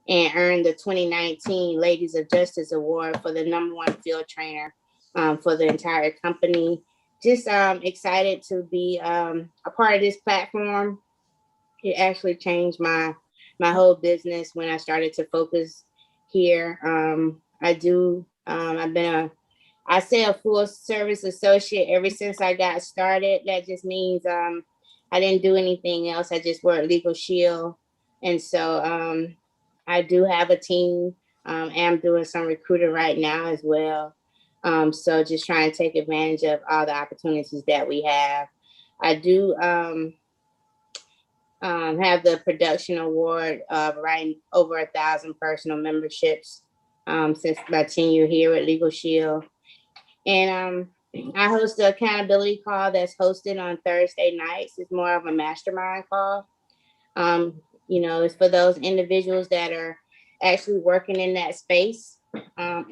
and earned the 2019 Ladies of Justice Award for the #1 field trainer for the entire company. Just excited to be a part of this platform. It actually changed my whole business when I started to focus here. I say a full service associate ever since I got started. That just means I didn't do anything else. I just worked LegalShield. And so I do have a team. I'm doing some recruiting right now as well. So just trying to take advantage of all the opportunities that we have. I do have the production award of writing over 1,000 personal memberships since my tenure here at LegalShield. And I host the accountability call that's hosted on Thursday nights. It's more of a mastermind call. It's for those individuals that are actually working in that space,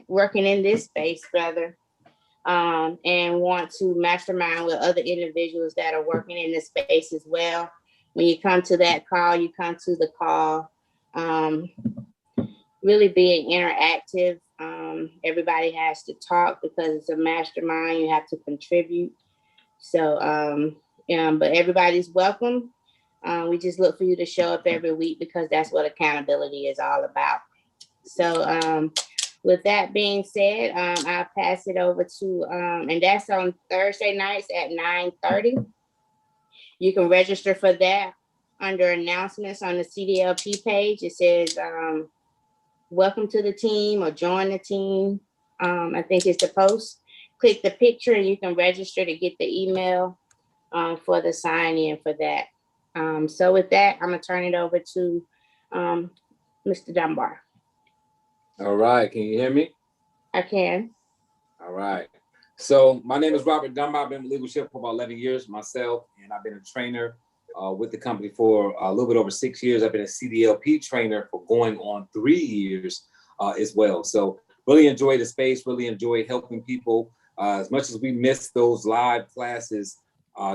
working in this space rather, and want to mastermind with other individuals that are working in this space as well. When you come to that call, you come to the call really being interactive. Everybody has to talk because it's a mastermind. You have to contribute. So, but everybody's welcome. We just look for you to show up every week because that's what accountability is all about. So, with that being said, I'll pass it over to, and that's on Thursday nights at 9:30. You can register for that under announcements on the CDLP page. It says, welcome to the team or join the team. I think it's the post. Click the picture and you can register to get the email for the sign in for that. So with that, I'm gonna turn it over to Mr. Dunbar. All right, can you hear me? I can. All right. So my name is Robert Dunbar. I've been with LegalShield for about 11 years myself, and I've been a trainer with the company for a little bit over 6 years. I've been a CDLP trainer for going on 3 years as well. So really enjoy the space, really enjoy helping people. As much as we miss those live classes,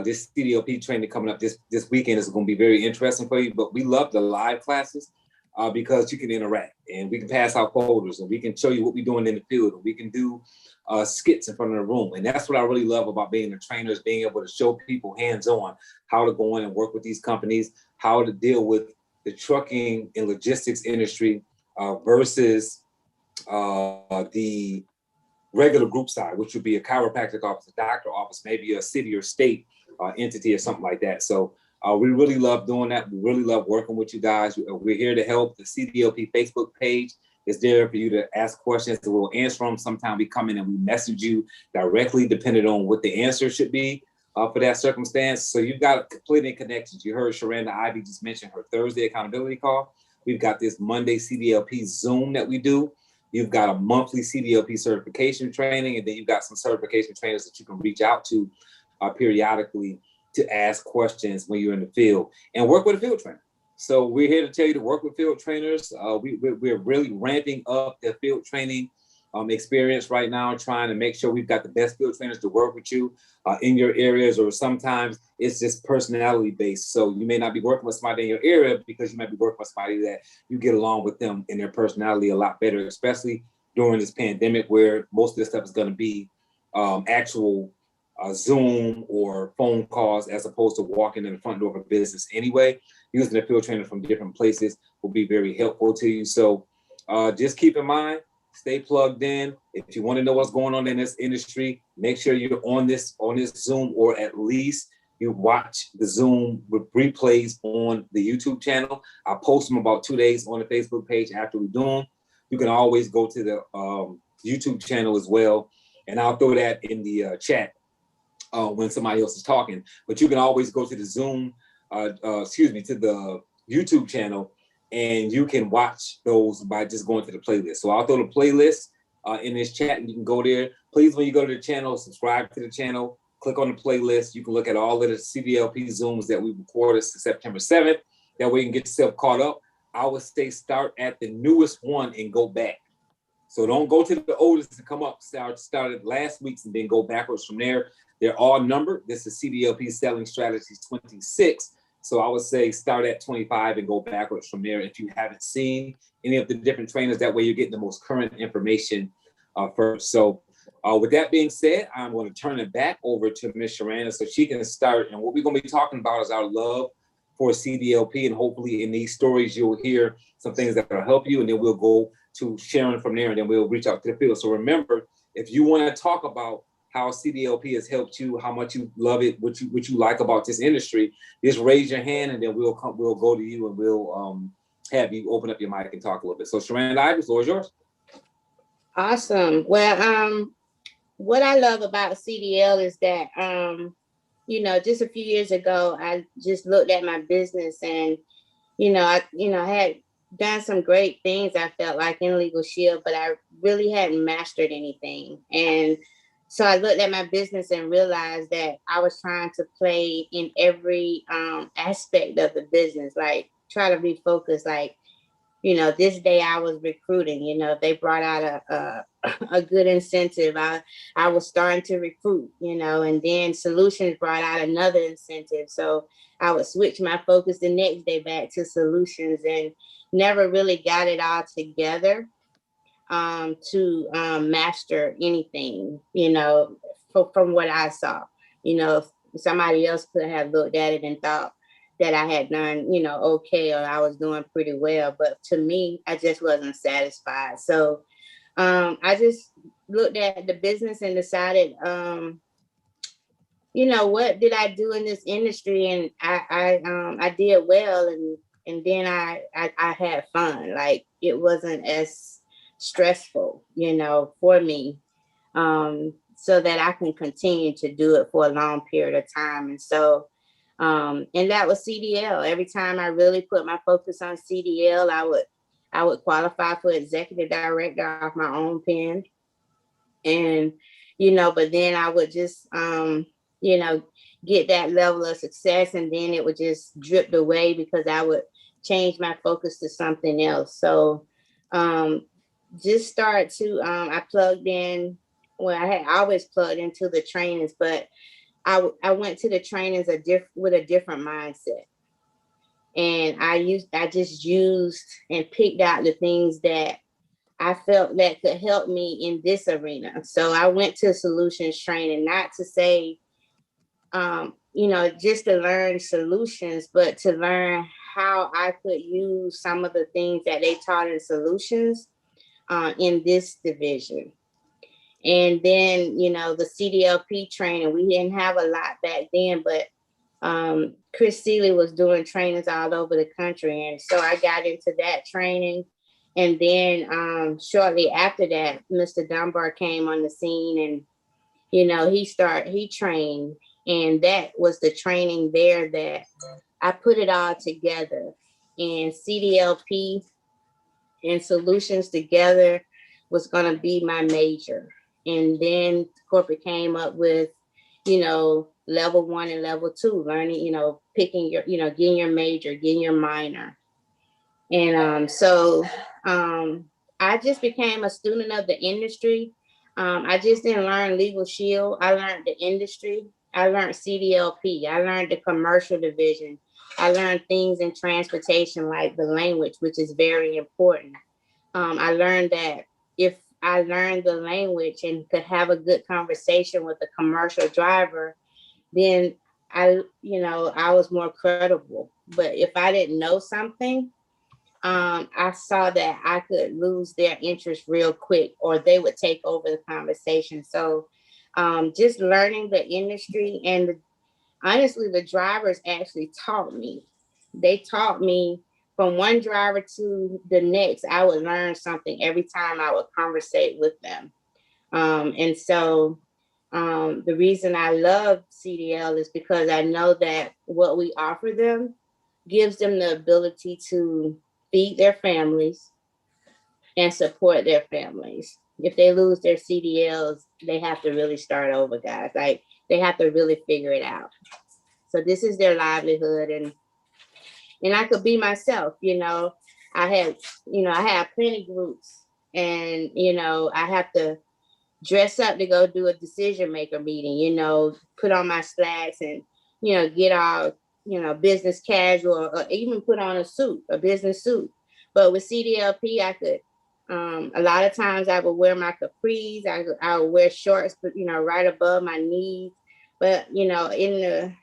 this CDLP training coming up this weekend is going to be very interesting for you, but we love the live classes because you can interact and we can pass out folders and we can show you what we're doing in the field and we can do skits in front of the room. And that's what I really love about being a trainer, is being able to show people hands-on how to go in and work with these companies, how to deal with the trucking and logistics industry versus the regular group side, which would be a chiropractic office, a doctor office, maybe a city or state entity or something like that. So we really love doing that. We really love working with you guys. We're here to help. The CDLP Facebook page is there for you to ask questions that we'll answer them. Sometimes we come in and we message you directly, depending on what the answer should be for that circumstance. So you've got plenty of connections. You heard Sherranda Ivey just mention her Thursday accountability call. We've got this Monday CDLP Zoom that we do. You've got a monthly CDLP certification training, and then you've got some certification trainers that you can reach out to periodically to ask questions when you're in the field and work with a field trainer. So we're here to tell you to work with field trainers. We're really ramping up the field training experience right now, trying to make sure we've got the best field trainers to work with you in your areas, or sometimes it's just personality based. So you may not be working with somebody in your area because you might be working with somebody that you get along with them and their personality a lot better, especially during this pandemic where most of this stuff is going to be actual Zoom or phone calls as opposed to walking in the front door of a business anyway. Using a field trainer from different places will be very helpful to you. So just keep in mind, stay plugged in. If you want to know what's going on in this industry, make sure you're on this Zoom, or at least you watch the Zoom with replays on the YouTube channel. I post them about 2 days on the Facebook page after we do them. You can always go to the YouTube channel as well, and I'll throw that in the chat when somebody else is talking. But you can always go to the Zoom, to the YouTube channel, and you can watch those by just going to the playlist. So I'll throw the playlist in this chat, and you can go there. Please, when you go to the channel, subscribe to the channel, click on the playlist. You can look at all of the CDLP Zooms that we recorded September 7th. That way you can get yourself caught up. I would say start at the newest one and go back. So don't go to the oldest and come up. Started last week's and then go backwards from there. They're all numbered. This is CDLP Selling Strategies 26. So I would say start at 25 and go backwards from there if you haven't seen any of the different trainers. That way you're getting the most current information first. So with that being said, I'm going to turn it back over to Ms. Sherranda so she can start. And what we're going to be talking about is our love for CDLP. And hopefully in these stories, you'll hear some things that will help you. And then we'll go to Sharon from there, and then we'll reach out to the field. So remember, if you want to talk about how CDLP has helped you, how much you love it, what you like about this industry, just raise your hand, and then we'll go to you, and we'll have you open up your mic and talk a little bit. So Sherranda, Ivey, the floor is yours. Awesome. Well, what I love about CDL is that, just a few years ago, I just looked at my business, and, I had done some great things, I felt like, in LegalShield, but I really hadn't mastered anything. And so I looked at my business and realized that I was trying to play in every aspect of the business, like try to be focused, like, this day I was recruiting, if they brought out a good incentive, I was starting to recruit, and then solutions brought out another incentive. So I would switch my focus the next day back to solutions, and never really got it all together to master anything, from what I saw. Somebody else could have looked at it and thought that I had done, okay, or I was doing pretty well. But to me, I just wasn't satisfied. So I just looked at the business and decided, what did I do in this industry? And I did well, and then I had fun. Like, it wasn't as stressful, for me, so that I can continue to do it for a long period of time. And so, and that was CDL. Every time I really put my focus on CDL, I would qualify for executive director off my own pen. And, but then I would just, get that level of success, and then it would just drip away because I would change my focus to something else. So just start to, I plugged in, well, I had always plugged into the trainings, but I went to the trainings with a different mindset. And I just used and picked out the things that I felt that could help me in this arena. So I went to solutions training, not to say, just to learn solutions, but to learn how I could use some of the things that they taught in solutions in this division. And then, the CDLP training, we didn't have a lot back then, but Chris Seeley was doing trainings all over the country. And so I got into that training. And then shortly after that, Mr. Dunbar came on the scene, and, he trained. And that was the training there that I put it all together. And CDLP and solutions together was going to be my major. And then corporate came up with, level 1 and level 2, learning, picking your, getting your major, getting your minor. And so I just became a student of the industry. I just didn't learn LegalShield. I learned the industry. I learned CDLP. I learned the commercial division. I learned things in transportation, like the language, which is very important. I learned that if I learned the language and could have a good conversation with a commercial driver, then I was more credible. But if I didn't know something, I saw that I could lose their interest real quick, or they would take over the conversation. So just learning the industry, and honestly, the drivers actually taught me. They taught me from one driver to the next. I would learn something every time I would conversate with them. And so the reason I love CDL is because I know that what we offer them gives them the ability to feed their families and support their families. If they lose their CDLs, they have to really start over, guys. Like, they have to really figure it out. So this is their livelihood, and I could be myself. I have plenty groups, and I have to dress up to go do a decision maker meeting. Put on my slacks and get all business casual, or even put on a business suit. But with CDLP, I could, a lot of times I would wear my capris. I would wear shorts, but, right above my knees. But, in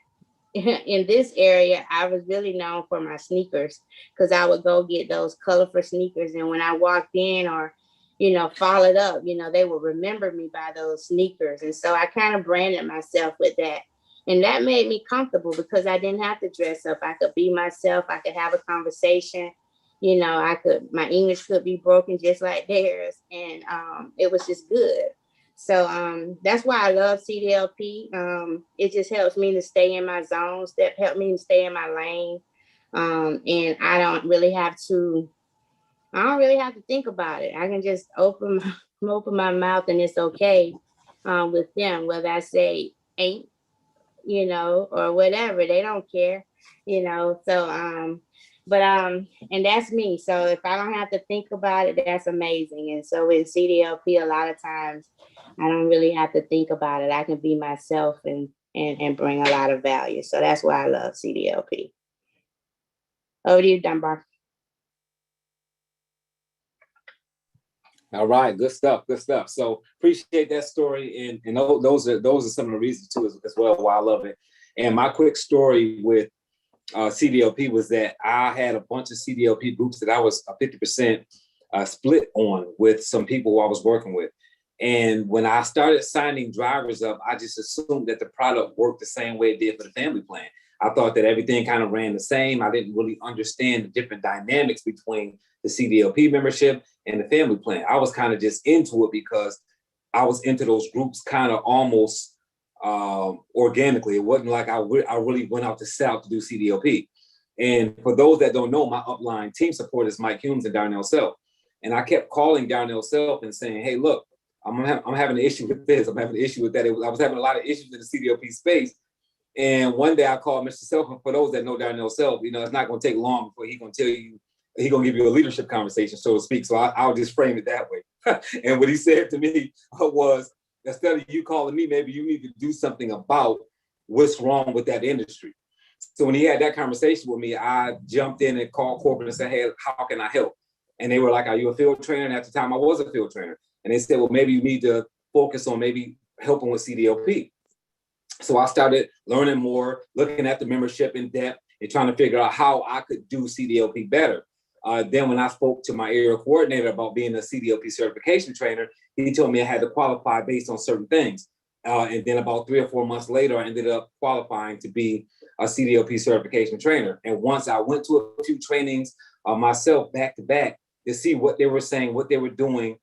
this area, I was really known for my sneakers, because I would go get those colorful sneakers. And when I walked in, or, followed up, they would remember me by those sneakers. And so I kind of branded myself with that. And that made me comfortable, because I didn't have to dress up. I could be myself. I could have a conversation. My English could be broken just like theirs. And it was just good. So that's why I love CDLP. It just helps me to stay in my zones, that help me to stay in my lane. And I don't really have to think about it. I can just open my mouth, and it's okay with them, whether I say ain't, or whatever. They don't care, So and that's me. So if I don't have to think about it, that's amazing. And so in CDLP, a lot of times I don't really have to think about it. I can be myself and bring a lot of value. So that's why I love CDLP. Over to you, Dunbar. All right, good stuff, good stuff. So appreciate that story, and those are some of the reasons too as well why I love it. And my quick story with CDLP was that I had a bunch of CDLP groups that I was 50% split on with some people who I was working with. And when I started signing drivers up, I just assumed that the product worked the same way it did for the family plan. I thought that everything kind of ran the same. I didn't really understand the different dynamics between the CDLP membership and the family plan. I was kind of just into it because I was into those groups kind of almost organically. It wasn't like I really went out to South to do CDLP. And for those that don't know, my upline team support is Mike Humes and Darnell Self. And I kept calling Darnell Self and saying, hey, look, I'm having an issue with this. I'm having an issue with that. I was having a lot of issues in the CDLP space. And one day I called Mr. Self, and for those that know Darnell Self, it's not going to take long before he's going to tell you, he's going to give you a leadership conversation, so to speak. So I'll just frame it that way. And what he said to me was, instead of you calling me, maybe you need to do something about what's wrong with that industry. So when he had that conversation with me, I jumped in and called corporate and said, hey, how can I help? And they were like, are you a field trainer? And at the time I was a field trainer. And they said, well, maybe you need to focus on maybe helping with CDLP. So I started learning more, looking at the membership in depth and trying to figure out how I could do CDLP better. Then when I spoke to my area coordinator about being a CDLP certification trainer, he told me I had to qualify based on certain things. And then about 3 or 4 months later, I ended up qualifying to be a CDLP certification trainer. And once I went to a few trainings myself back to back to see what they were saying, what they were doing.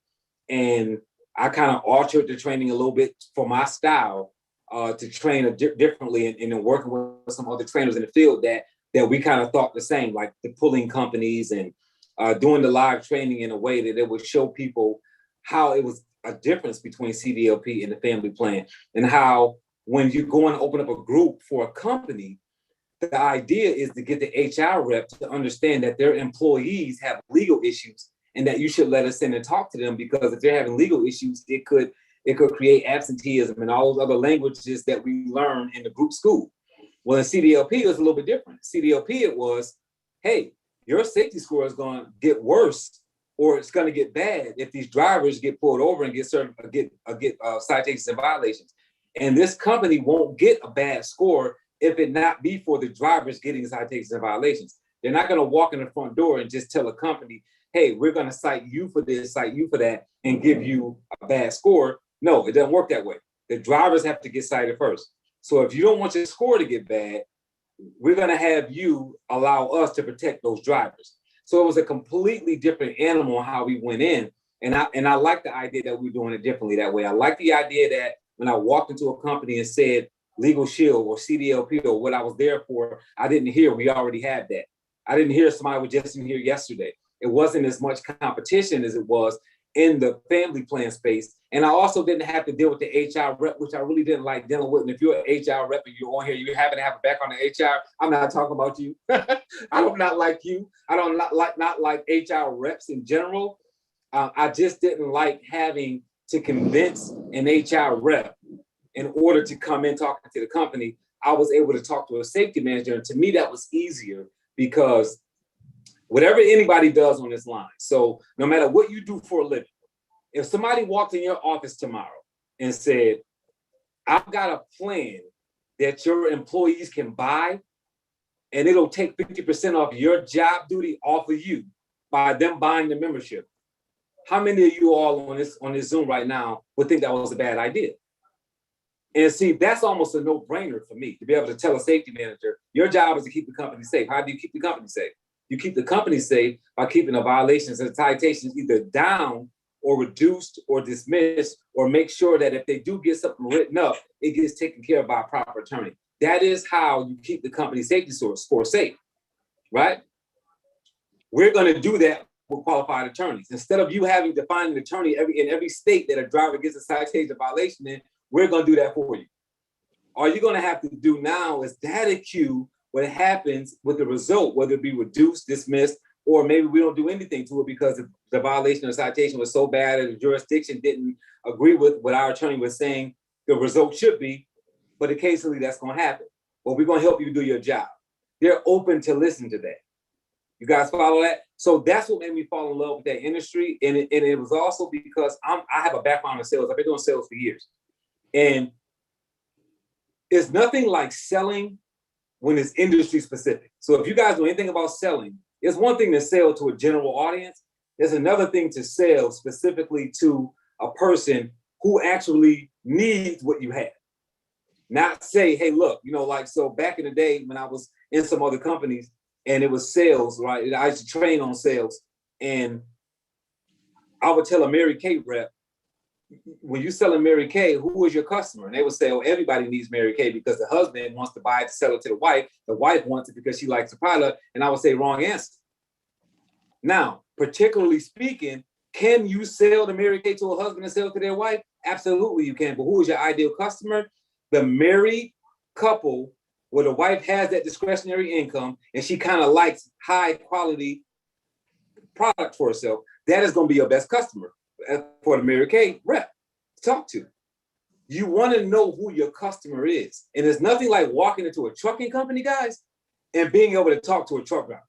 And I kind of altered the training a little bit for my style to train differently, and then working with some other trainers in the field that we kind of thought the same, like the pulling companies and doing the live training in a way that it would show people how it was a difference between CDLP and the family plan, and how when you go and open up a group for a company, the idea is to get the HR rep to understand that their employees have legal issues and that you should let us in and talk to them, because if they're having legal issues, it could create absenteeism and all those other languages that we learn in the group school. Well, in CDLP, it was a little bit different. CDLP, it was, hey, your safety score is going to get worse, or it's going to get bad if these drivers get pulled over and get citations and violations. And this company won't get a bad score if it not be for the drivers getting citations and violations. They're not going to walk in the front door and just tell a company, hey, we're going to cite you for this, cite you for that, and give you a bad score. No, it doesn't work that way. The drivers have to get cited first. So if you don't want your score to get bad, we're going to have you allow us to protect those drivers. So it was a completely different animal how we went in. And I like the idea that we're doing it differently that way. I like the idea that when I walked into a company and said LegalShield or CDLP or what I was there for, I didn't hear we already had that. I didn't hear somebody was just in here yesterday. It wasn't as much competition as it was in the family plan space. And I also didn't have to deal with the HR rep, which I really didn't like dealing with. And if you're an HR rep and you're on here, you happen to have a background in HR, I'm not talking about you. I don't not like you. I don't not like HR reps in general. I just didn't like having to convince an HR rep in order to come in talking to the company I was able to talk to a safety manager. And to me, that was easier because whatever anybody does on this line, so no matter what you do for a living, if somebody walked in your office tomorrow and said, I've got a plan that your employees can buy, and it'll take 50% off your job duty off of you by them buying the membership. How many of you all on this Zoom right now would think that was a bad idea? And see, that's almost a no-brainer for me to be able to tell a safety manager, your job is to keep the company safe. How do you keep the company safe? You keep the company safe by keeping the violations and citations either down or reduced or dismissed, or make sure that if they do get something written up, it gets taken care of by a proper attorney. That is how you keep the company safety score safe, right? We're going to do that with qualified attorneys. Instead of you having to find an attorney in every state that a driver gets a citation violation in, we're going to do that for you. All you're going to have to do now is data queue what happens with the result, whether it be reduced, dismissed, or maybe we don't do anything to it because the violation or citation was so bad that the jurisdiction didn't agree with what our attorney was saying the result should be. But occasionally that's going to happen. But we're going to help you do your job. They're open to listen to that. You guys follow that? So that's what made me fall in love with that industry. And it was also because I have a background in sales. I've been doing sales for years. And it's nothing like selling when it's industry specific. So if you guys know anything about selling, it's one thing to sell to a general audience. There's another thing to sell specifically to a person who actually needs what you have. Not say, hey, look, so back in the day when I was in some other companies and it was sales, right? I used to train on sales, and I would tell a Mary Kay rep, when you selling Mary Kay, who is your customer? And they would say, oh, everybody needs Mary Kay because the husband wants to buy it to sell it to the wife wants it because she likes the product. And I would say, wrong answer. Now, particularly speaking, can you sell the Mary Kay to a husband and sell it to their wife? Absolutely you can. But who is your ideal customer? The married couple where the wife has that discretionary income and she kind of likes high quality product for herself. That is going to be your best customer for the Mary Kay rep to talk to. You want to know who your customer is. And there's nothing like walking into a trucking company, guys, and being able to talk to a truck driver.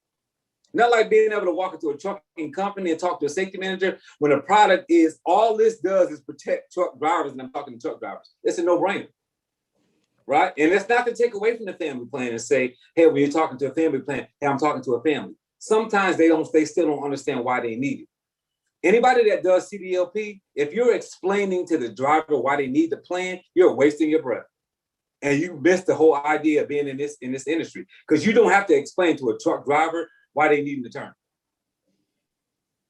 Not like being able to walk into a trucking company and talk to a safety manager when the product is, all this does is protect truck drivers, and I'm talking to truck drivers. It's a no-brainer, right? And it's not to take away from the family plan and say, hey, when you're talking to a family plan, hey, I'm talking to a family. Sometimes they still don't understand why they need it. Anybody that does CDLP, if you're explaining to the driver why they need the plan, you're wasting your breath. And you miss the whole idea of being in this industry, because you don't have to explain to a truck driver why they need an attorney.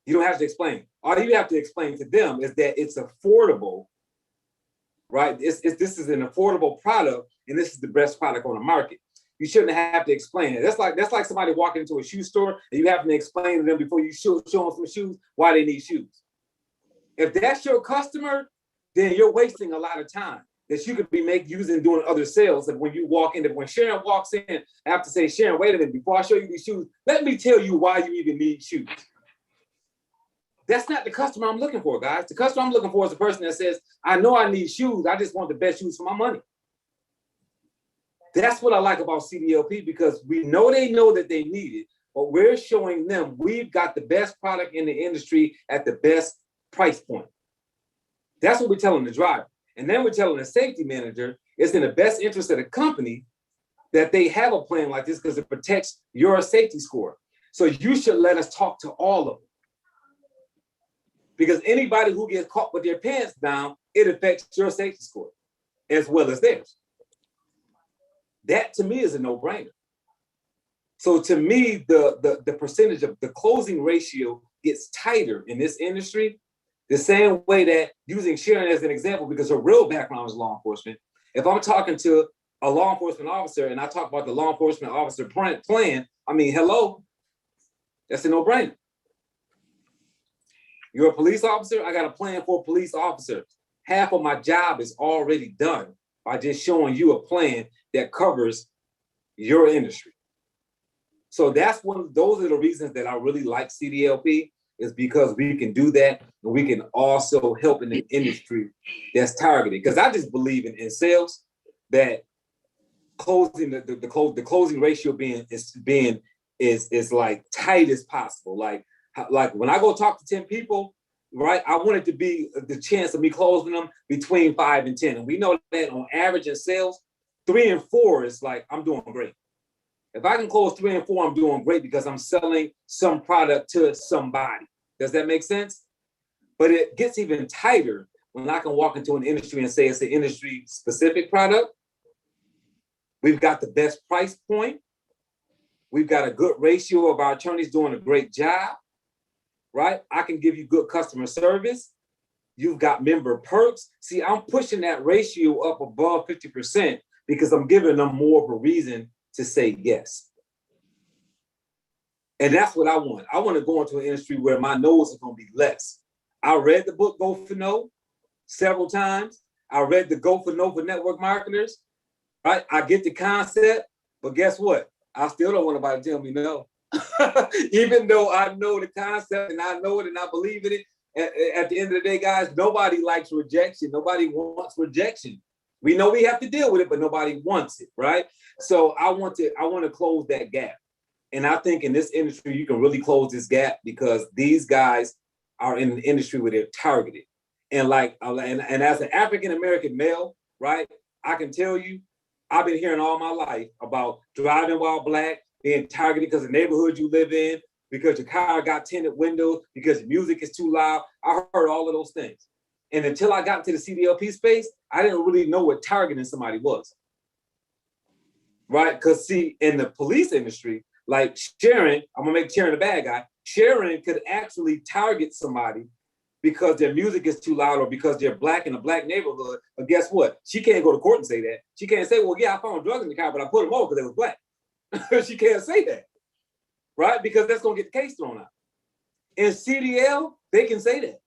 You don't have to explain. All you have to explain to them is that it's affordable, right? This is an affordable product, and this is the best product on the market. You shouldn't have to explain it. That's like somebody walking into a shoe store and you have to explain to them before you show them some shoes why they need shoes. If that's your customer, then you're wasting a lot of time that you could be using doing other sales. And when you walk in, when Sharon walks in, I have to say, Sharon, wait a minute, before I show you these shoes, let me tell you why you even need shoes. That's not the customer I'm looking for, guys. The customer I'm looking for is the person that says, I know I need shoes. I just want the best shoes for my money. That's what I like about CDLP, because we know they know that they need it, but we're showing them we've got the best product in the industry at the best price point. That's what we're telling the driver. And then we're telling the safety manager it's in the best interest of the company that they have a plan like this because it protects your safety score. So you should let us talk to all of them. Because anybody who gets caught with their pants down, it affects your safety score as well as theirs. That to me is a no-brainer. So to me, the percentage of the closing ratio gets tighter in this industry, the same way that, using Sharon as an example, because her real background is law enforcement. If I'm talking to a law enforcement officer and I talk about the law enforcement officer plan, I mean, hello, that's a no-brainer. You're a police officer, I got a plan for a police officer. Half of my job is already done by just showing you a plan that covers your industry. So those are the reasons that I really like CDLP, is because we can do that, and we can also help in the industry that's targeted. Because I just believe in sales that the closing ratio is like tight as possible. Like when I go talk to 10 people, right? I want it to be the chance of me closing them between 5 and 10. And we know that on average in sales, 3 and 4 is like, I'm doing great. If I can close 3 and 4, I'm doing great because I'm selling some product to somebody. Does that make sense? But it gets even tighter when I can walk into an industry and say it's an industry specific product. We've got the best price point. We've got a good ratio of our attorneys doing a great job, right? I can give you good customer service. You've got member perks. See, I'm pushing that ratio up above 50% because I'm giving them more of a reason to say yes. And that's what I want. I want to go into an industry where my no's are going to be less. I read the book, Go for No, several times. I read the Go for No for network marketers, right? I get the concept, but guess what? I still don't want nobody to tell me no. Even though I know the concept and I know it and I believe in it, at the end of the day, guys, nobody likes rejection. Nobody wants rejection. We know we have to deal with it, but nobody wants it, right? So I want to close that gap. And I think in this industry, you can really close this gap because these guys are in an industry where they're targeted. And and as an African-American male, right, I can tell you, I've been hearing all my life about driving while black, being targeted because of the neighborhood you live in, because your car got tinted windows, because your music is too loud. I heard all of those things. And until I got into the CDLP space, I didn't really know what targeting somebody was. Right? Because see, in the police industry, like Sharon, I'm gonna make Sharon a bad guy. Sharon could actually target somebody because their music is too loud or because they're black in a black neighborhood. But guess what? She can't go to court and say that. She can't say, well, yeah, I found drugs in the car, but I put them over because they was black. She can't say that, right? Because that's gonna get the case thrown out. In CDL, they can say that.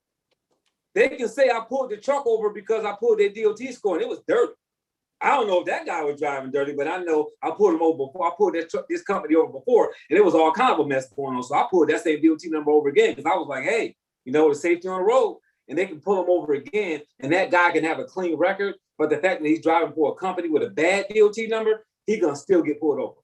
They can say I pulled the truck over because I pulled their D.O.T. score and it was dirty. I don't know if that guy was driving dirty, but I know I pulled him over before. I pulled this company over before, and it was all kind of a mess going on. So I pulled that same DOT number over again because I was like, hey, you know, the safety on the road, and they can pull him over again, and that guy can have a clean record. But the fact that he's driving for a company with a bad DOT number, he's gonna still get pulled over.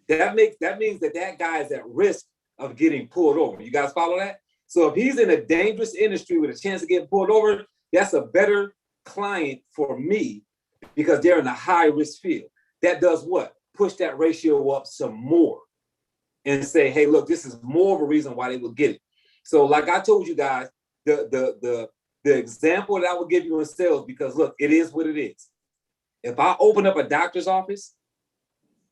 That means that guy is at risk of getting pulled over. You guys follow that? So if he's in a dangerous industry with a chance of getting pulled over, that's a better client for me because they're in a high risk field. That does what? Push that ratio up some more and say, hey, look, this is more of a reason why they would get it. So like I told you guys, the example that I would give you in sales, because look, it is what it is. If I open up a doctor's office,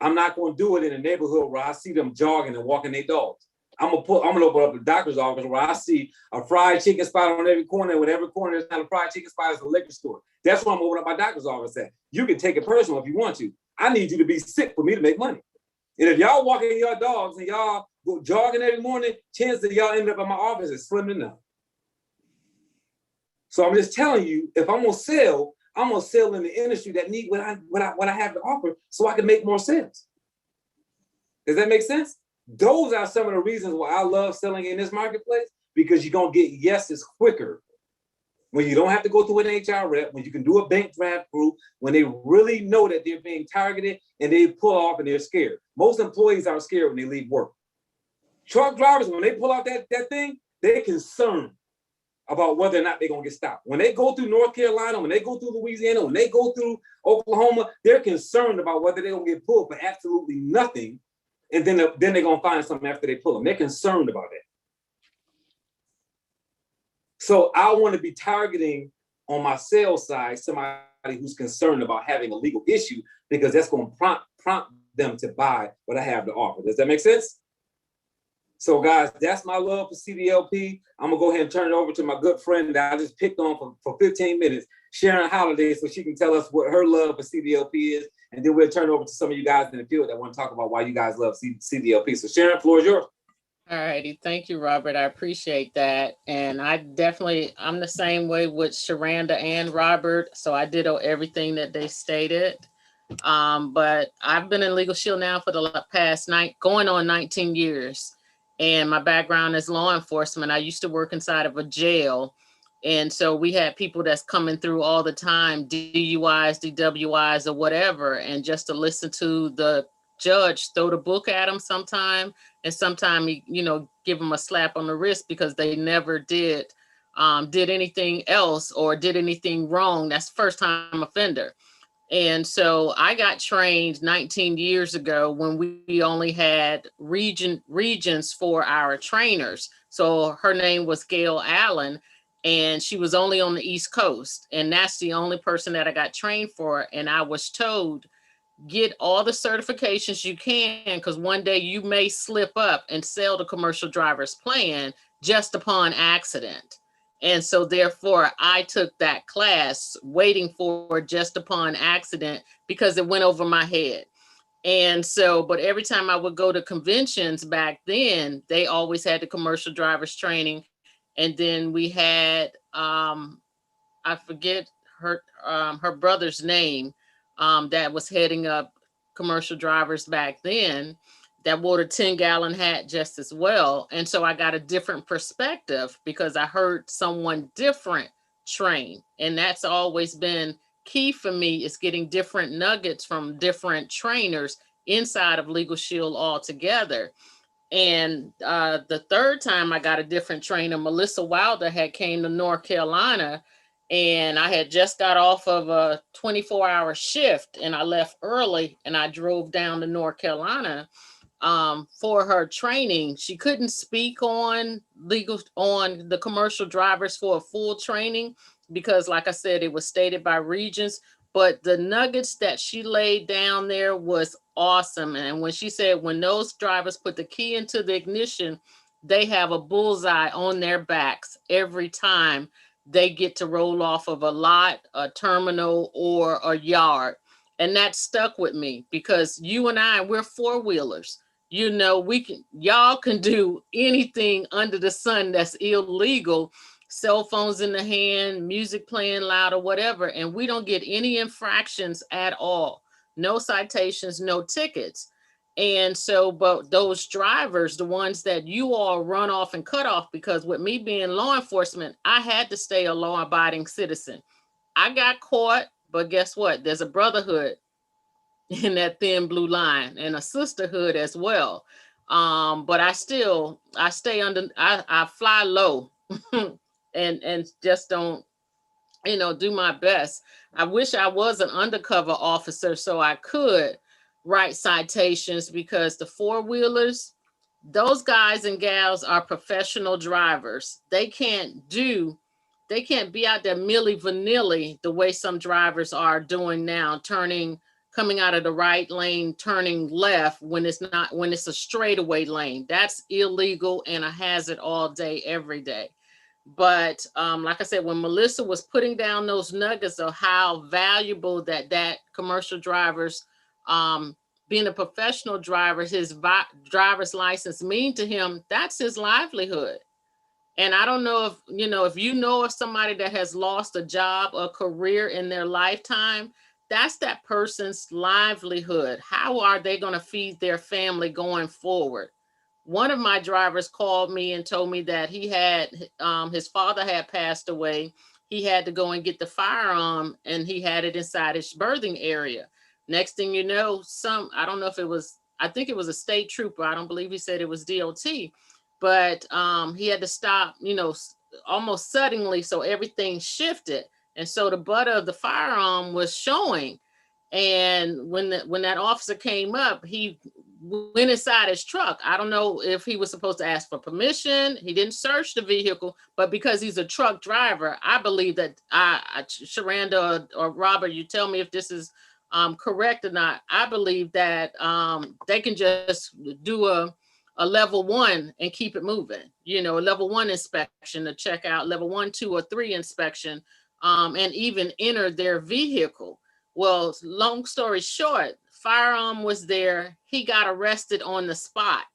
I'm not going to do it in a neighborhood where I see them jogging and walking their dogs. I'm gonna open up a doctor's office where I see a fried chicken spot on every corner. With every corner there's not a fried chicken spot, it's a liquor store. That's where I'm opening up my doctor's office at. You can take it personal if you want to. I need you to be sick for me to make money. And if y'all walking your dogs and y'all go jogging every morning, chances that y'all end up in my office is slim to none. So I'm just telling you, if I'm gonna sell in the industry that need what I have to offer, so I can make more sales. Does that make sense? Those are some of the reasons why I love selling in this marketplace, because you're going to get yeses quicker when you don't have to go through an HR rep, when you can do a bank draft group, when they really know that they're being targeted and they pull off and they're scared. Most employees are scared when they leave work. Truck drivers, when they pull out that thing, they're concerned about whether or not they're going to get stopped. When they go through North Carolina, when they go through Louisiana, when they go through Oklahoma, they're concerned about whether they're going to get pulled for absolutely nothing. And then they're going to find something after they pull them. They're concerned about that. So I want to be targeting on my sales side somebody who's concerned about having a legal issue, because that's going to prompt them to buy what I have to offer. Does that make sense? So guys, that's my love for CDLP. I'm going to go ahead and turn it over to my good friend that I just picked on for 15 minutes, Sharon Holiday, so she can tell us what her love for CDLP is. And then we'll turn it over to some of you guys in the field that want to talk about why you guys love CDLP. So Sharon, floor is yours. All righty. Thank you, Robert. I appreciate that. And I'm the same way with Sherranda and Robert. So I ditto everything that they stated. But I've been in LegalShield now for the past going on 19 years. And my background is law enforcement. I used to work inside of a jail. And so we had people that's coming through all the time, DUIs, DWIs, or whatever. And just to listen to the judge throw the book at them sometime, and sometime he, give them a slap on the wrist because they never did anything else or did anything wrong. That's first time offender. And so I got trained 19 years ago when we only had regions for our trainers. So her name was Gail Allen, and she was only on the East Coast. And that's the only person that I got trained for. And I was told, get all the certifications you can, because one day you may slip up and sell the commercial driver's plan just upon accident. And so therefore I took that class waiting for just upon accident because it went over my head. And so, but every time I would go to conventions back then, they always had the commercial driver's training. And then we had, I forget her brother's name, that was heading up commercial drivers back then, that wore a 10-gallon hat just as well. And so I got a different perspective because I heard someone different train. And that's always been key for me, is getting different nuggets from different trainers inside of LegalShield altogether. And the third time I got a different trainer, Melissa Wilder, had came to North Carolina, and I had just got off of a 24-hour shift, and I left early and I drove down to North Carolina for her training. She couldn't speak on the commercial drivers for a full training because, like I said, it was stated by regions. But the nuggets that she laid down there was awesome. And when she said, when those drivers put the key into the ignition, they have a bullseye on their backs every time they get to roll off of a lot, a terminal, or a yard. And that stuck with me because you and I, we're four-wheelers. Y'all can do anything under the sun that's illegal, cell phones in the hand, music playing loud or whatever, and we don't get any infractions at all. No citations, no tickets. And so, but those drivers, the ones that you all run off and cut off, because with me being law enforcement, I had to stay a law-abiding citizen. I got caught, but guess what? There's a brotherhood in that thin blue line and a sisterhood as well. But I stay under, I fly low and just don't, do my best. I wish I was an undercover officer so I could write citations, because the four-wheelers, those guys and gals are professional drivers. They can't be out there milli-vanilli the way some drivers are doing now, coming out of the right lane, turning left when it's a straightaway lane. That's illegal and a hazard all day, every day. But like I said, when Melissa was putting down those nuggets of how valuable that commercial drivers, being a professional driver, his driver's license mean to him, that's his livelihood. And I don't know if you know of somebody that has lost a job or career in their lifetime, that's that person's livelihood. How are they going to feed their family going forward? One of my drivers called me and told me that his father had passed away. He had to go and get the firearm, and he had it inside his birthing area. Next thing you know, I don't know if it was, I think it was a state trooper. I don't believe he said it was D.O.T. But he had to stop, almost suddenly, so everything shifted. And so the butt of the firearm was showing. And when that officer came up, he went inside his truck. I don't know if he was supposed to ask for permission. He didn't search the vehicle, but because he's a truck driver, I believe that Sherranda or Robert, you tell me if this is correct or not. I believe that they can just do a level 1 and keep it moving, a level 1 inspection to check out level 1, 2, or 3 inspection, and even enter their vehicle. Well, long story short, firearm was there. He got arrested on the spot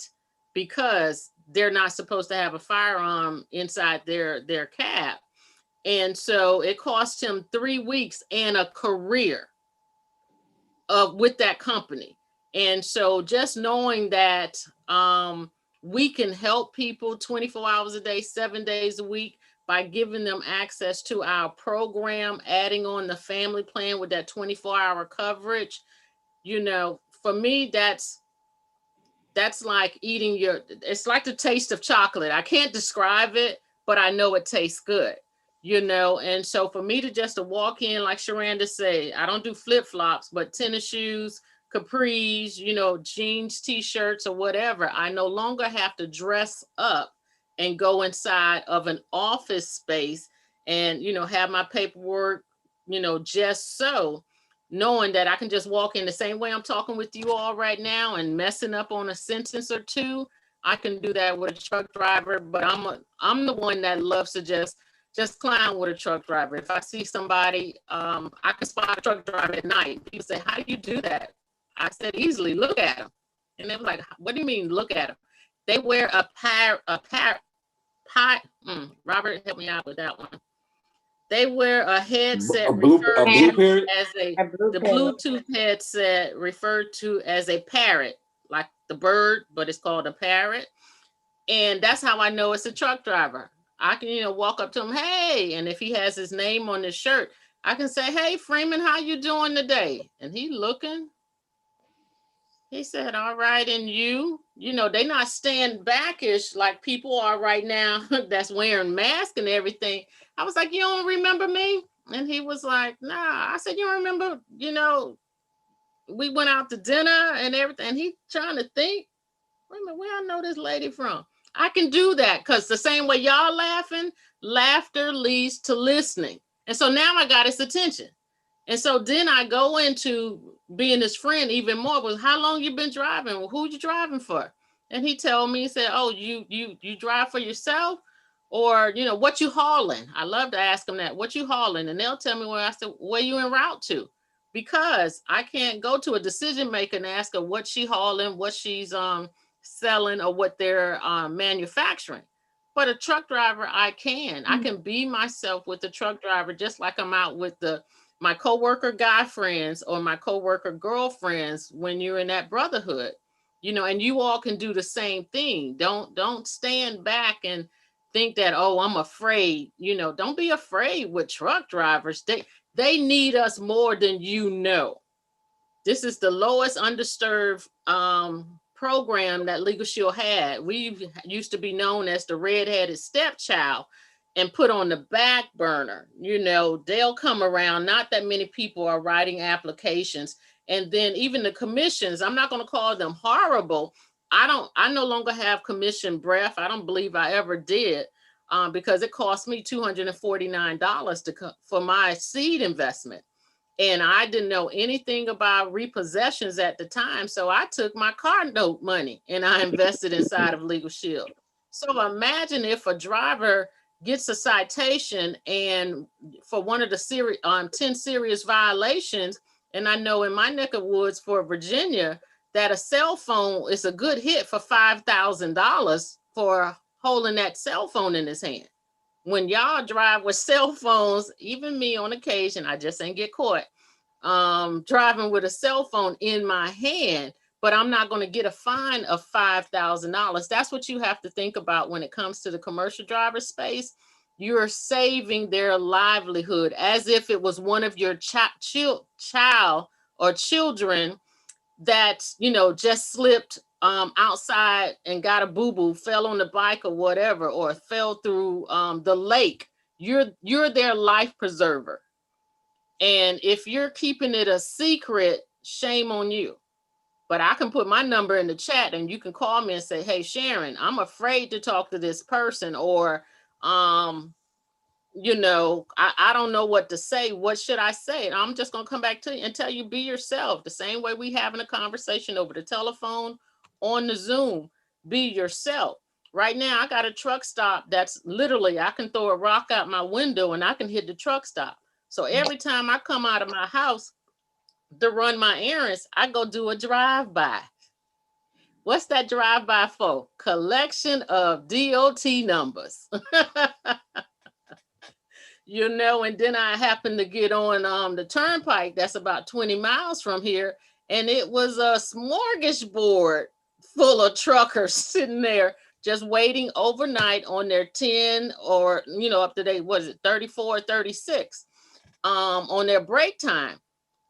because they're not supposed to have a firearm inside their cab. And so it cost him 3 weeks and a career with that company. And so just knowing that we can help people 24 hours a day, 7 days a week, by giving them access to our program, adding on the family plan with that 24-hour coverage. You know, for me, that's like eating it's like the taste of chocolate. I can't describe it, but I know it tastes good, you know? And so for me to walk in, like Sherranda said, I don't do flip-flops, but tennis shoes, capris, you know, jeans, t-shirts or whatever. I no longer have to dress up and go inside of an office space and, you know, have my paperwork, you know, just so, knowing that I can just walk in the same way I'm talking with you all right now and messing up on a sentence or two. I can do that with a truck driver, but I'm the one that loves to just clown with a truck driver. If I see somebody, I can spot a truck driver at night. People say, how do you do that? I said, easily, look at them. And they're like, what do you mean, look at them? They wear Robert, help me out with that one. They wear a headset the Bluetooth headset referred to as a parrot, like the bird, but it's called a parrot. And that's how I know it's a truck driver. I can, you know, walk up to him, hey, and if he has his name on his shirt, I can say, hey, Freeman, how you doing today? And he looking. He said, all right, and you? You know, they not stand backish like people are right now that's wearing masks and everything. I was like, you don't remember me? And he was like, nah. I said, you don't remember, you know, we went out to dinner and everything. And he trying to think, wait a minute, where I know this lady from? I can do that because the same way y'all laughing, laughter leads to listening. And so now I got his attention. And so then I go into being his friend even more. Was how long you been driving? Well, who you driving for? And he told me, he said, oh, you drive for yourself? Or, you know, what you hauling? I love to ask them that. What you hauling? And they'll tell me where. I said, where you en route to? Because I can't go to a decision maker and ask her what she hauling, what she's selling, or what they're manufacturing. But a truck driver, I can. I can be myself with the truck driver, just like I'm out with my coworker guy friends or my coworker girlfriends when you're in that brotherhood, you know, and you all can do the same thing. Don't stand back and think that, oh, I'm afraid. You know, don't be afraid with truck drivers. They need us more than you know. This is the lowest undisturbed program that LegalShield had. We used to be known as the red-headed stepchild and put on the back burner. You know, they'll come around. Not that many people are writing applications. And then even the commissions, I'm not going to call them horrible. I no longer have commission breath. I don't believe I ever did because it cost me $249 for my seed investment. And I didn't know anything about repossessions at the time. So I took my car note money and I invested inside of LegalShield. So imagine if a driver gets a citation and for one of the 10 serious violations, and I know in my neck of woods for Virginia, that a cell phone is a good hit for $5,000 for holding that cell phone in his hand. When y'all drive with cell phones, even me on occasion, I just ain't get caught driving with a cell phone in my hand, but I'm not going to get a fine of $5,000. That's what you have to think about when it comes to the commercial driver space. You're saving their livelihood as if it was one of your child or children that, you know, just slipped outside and got a boo-boo, fell on the bike or whatever, or fell through the lake. You're their life preserver. And if you're keeping it a secret, shame on you. But I can put my number in the chat and you can call me and say, hey, Sharon, I'm afraid to talk to this person, or, you know, I don't know what to say. What should I say? And I'm just going to come back to you and tell you, be yourself. The same way we having a conversation over the telephone, on the Zoom, be yourself. Right now, I got a truck stop that's literally, I can throw a rock out my window and I can hit the truck stop. So every time I come out of my house to run my errands, I go do a drive-by. What's that drive-by for? Collection of D.O.T. numbers. You know, and then I happened to get on the turnpike that's about 20 miles from here, and it was a smorgasbord full of truckers sitting there just waiting overnight on their 10 or, up to date, what is it, 34, 36, on their break time.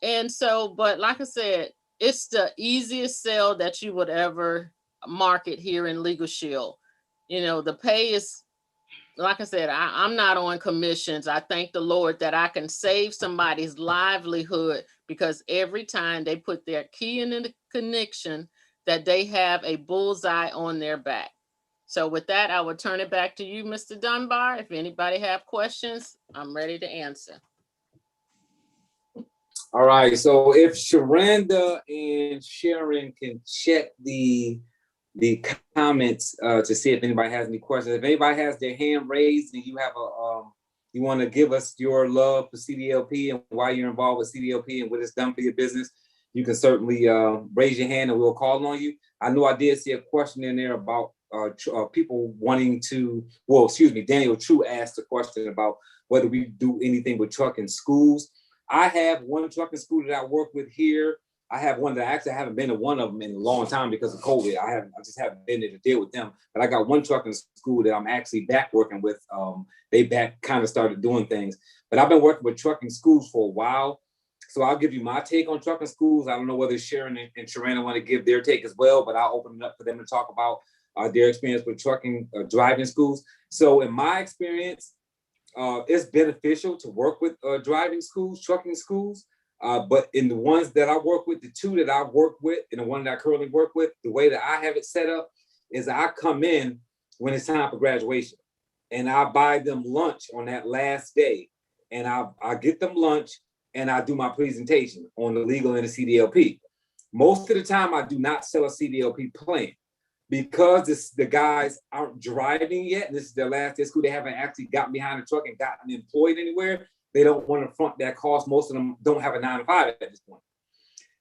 And so, but like I said, it's the easiest sale that you would ever market here in LegalShield. The pay is, like I said, I'm not on commissions. I thank the Lord that I can save somebody's livelihood, because every time they put their key in the connection, that they have a bullseye on their back. So with that, I will turn it back to you, Mr. Dunbar. If anybody have questions, I'm ready to answer. All right. So if Sherranda and Sharon can check the comments to see if anybody has any questions. If anybody has their hand raised and you have you want to give us your love for CDLP and why you're involved with CDLP and what it's done for your business, you can certainly raise your hand and we'll call on you. I know I did see a question in there about people wanting to, Daniel True asked a question about whether we do anything with trucking schools. I have one trucking school that I work with here. I have one that I haven't been to one of them in a long time because of COVID. I just haven't been there to deal with them. But I got one trucking school that I'm actually back working with. They back kind of started doing things. But I've been working with trucking schools for a while. So I'll give you my take on trucking schools. I don't know whether Sharon and Sherranda want to give their take as well, but I'll open it up for them to talk about their experience with trucking, driving schools. So in my experience, it's beneficial to work with driving schools, trucking schools. But in the ones that I work with, the two that I work with and the one that I currently work with, the way that I have it set up is I come in when it's time for graduation and I buy them lunch on that last day. And I get them lunch and I do my presentation on the legal and the CDLP. Most of the time, I do not sell a CDLP plan because the guys aren't driving yet. And this is their last day of school. They haven't actually gotten behind the truck and gotten employed anywhere. They don't want to front that cost. Most of them don't have a 9-to-5 at this point.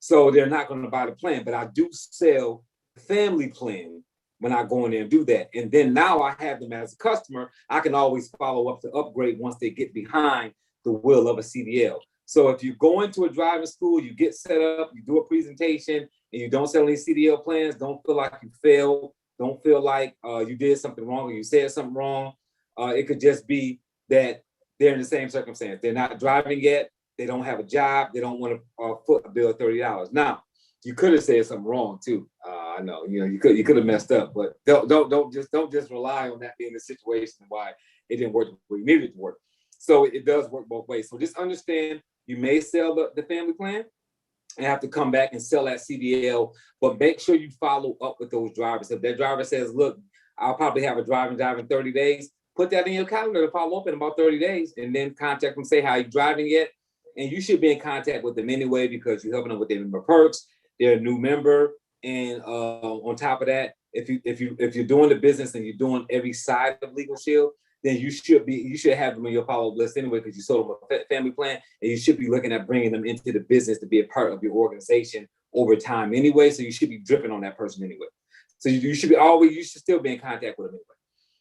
So they're not going to buy the plan. But I do sell the family plan when I go in there and do that. And then now I have them as a customer. I can always follow up to upgrade once they get behind the wheel of a CDL. So if you go into a driving school, you get set up, you do a presentation, and you don't sell any CDL plans, don't feel like you failed, don't feel like you did something wrong or you said something wrong. It could just be that they're in the same circumstance. They're not driving yet. They don't have a job. They don't want to foot a bill of $30. Now, you could have said something wrong too. I know, you could have messed up, but don't just rely on that being the situation why it didn't work the way you needed it to work. So it does work both ways. So just understand you may sell the family plan and have to come back and sell that CDL, but make sure you follow up with those drivers. If that driver says, look, I'll probably have a driving job in 30 days, put that in your calendar to follow up in about 30 days and then contact them, say, how you driving yet? And you should be in contact with them anyway because you're helping them with their member perks. They're a new member. And on top of that, if you're doing the business and you're doing every side of LegalShield, then you should have them on your follow-up list anyway because you sold them a family plan, and you should be looking at bringing them into the business to be a part of your organization over time anyway. So you should be dripping on that person anyway. So you should still be in contact with them anyway.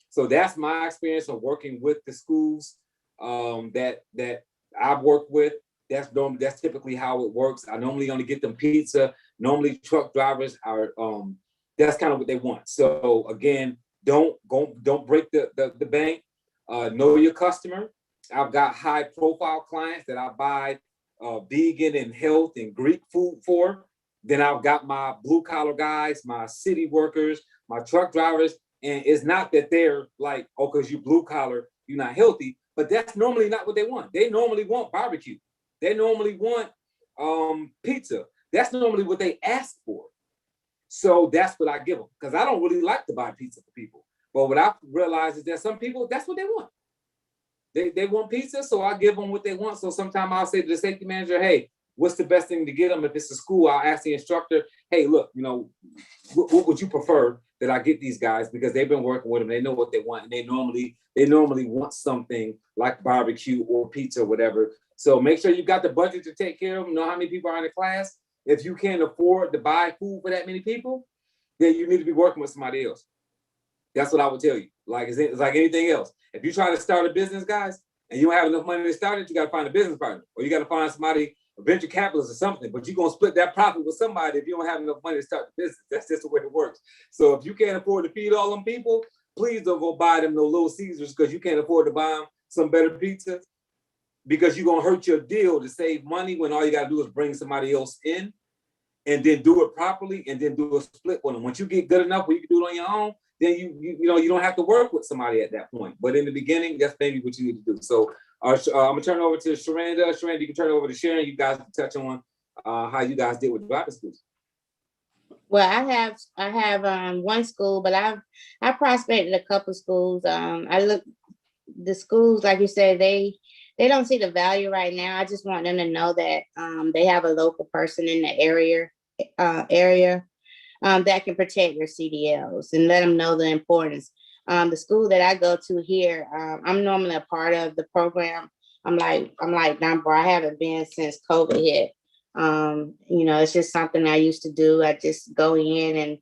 So that's my experience of working with the schools that I've worked with. That's typically how it works. I normally only get them pizza. Normally truck drivers are that's kind of what they want. So again, don't break the bank. Know your customer. I've got high profile clients that I buy vegan and health and Greek food for. Then I've got my blue collar guys, my city workers, my truck drivers. And it's not that they're like, oh, because you blue collar, you're not healthy, but that's normally not what they want. They normally want barbecue. They normally want pizza. That's normally what they ask for. So that's what I give them because I don't really like to buy pizza for people. But what I realize is that some people, that's what they want. They want pizza, so I give them what they want. So sometimes I'll say to the safety manager, hey, what's the best thing to get them? If it's a school, I'll ask the instructor, hey, look, what would you prefer that I get these guys? Because they've been working with them. They know what they want. And they normally want something like barbecue or pizza or whatever. So make sure you got the budget to take care of them. Know how many people are in the class. If you can't afford to buy food for that many people, then you need to be working with somebody else. That's what I would tell you. Like it's like anything else. If you try to start a business, guys, and you don't have enough money to start it, you got to find a business partner, or you got to find somebody a venture capitalist or something, but you're gonna split that profit with somebody if you don't have enough money to start the business. That's just the way it works. So if you can't afford to feed all them people, please don't go buy them no Little Caesars because you can't afford to buy them some better pizza, because you're gonna hurt your deal to save money when all you gotta do is bring somebody else in and then do it properly and then do a split with them. Once you get good enough where you can do it on your own, then you don't have to work with somebody at that point. But in the beginning, that's maybe what you need to do. So I'm gonna turn it over to Sherranda. Sherranda, you can turn it over to Sharon. You guys can touch on how you guys did with driving schools. Well, I have one school, but I prospected a couple schools. I look the schools, like you said, they don't see the value right now. I just want them to know that they have a local person in the area that can protect their CDLs and let them know the importance. The school that I go to here, I'm normally a part of the program. I'm like Dunbar. I haven't been since COVID hit. It's just something I used to do. I just go in and,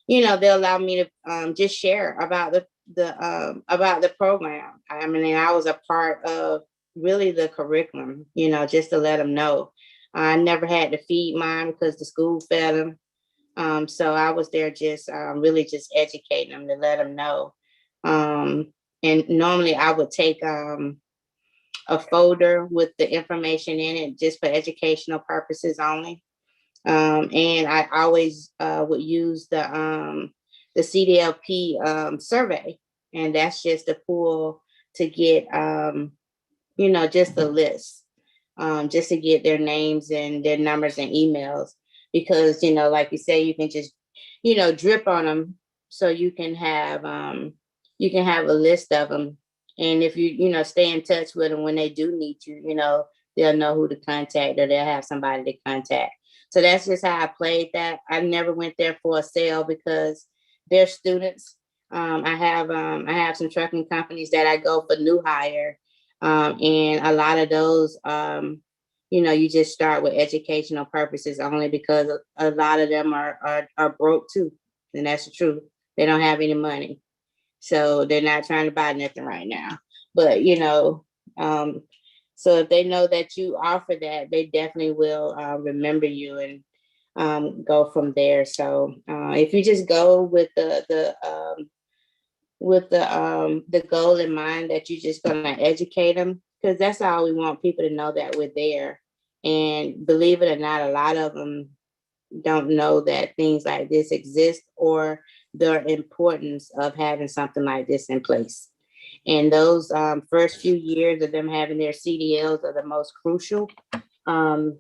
they'll allow me to just share about the program. I mean, I was a part of really the curriculum, just to let them know. I never had to feed mine because the school fed them. So I was there just really just educating them to let them know. And normally I would take a folder with the information in it just for educational purposes only. And I always would use the CDLP survey, and that's just a pool to get, just a list, just to get their names and their numbers and emails, because, like you say, you can just, drip on them, so you can have a list of them. And if you, stay in touch with them when they do need you, they'll know who to contact, or they'll have somebody to contact. So that's just how I played that. I never went there for a sale because they're students. I have some trucking companies that I go for new hire. And a lot of those, you just start with educational purposes only, because a lot of them are broke too. And that's the truth. They don't have any money. So they're not trying to buy nothing right now. But, so if they know that you offer that, they definitely will remember you and go from there. So if you just go with the goal in mind that you're just going to educate them, because that's all we want people to know, that we're there. And believe it or not, a lot of them don't know that things like this exist, or the importance of having something like this in place. And those first few years of them having their CDLs are the most crucial. They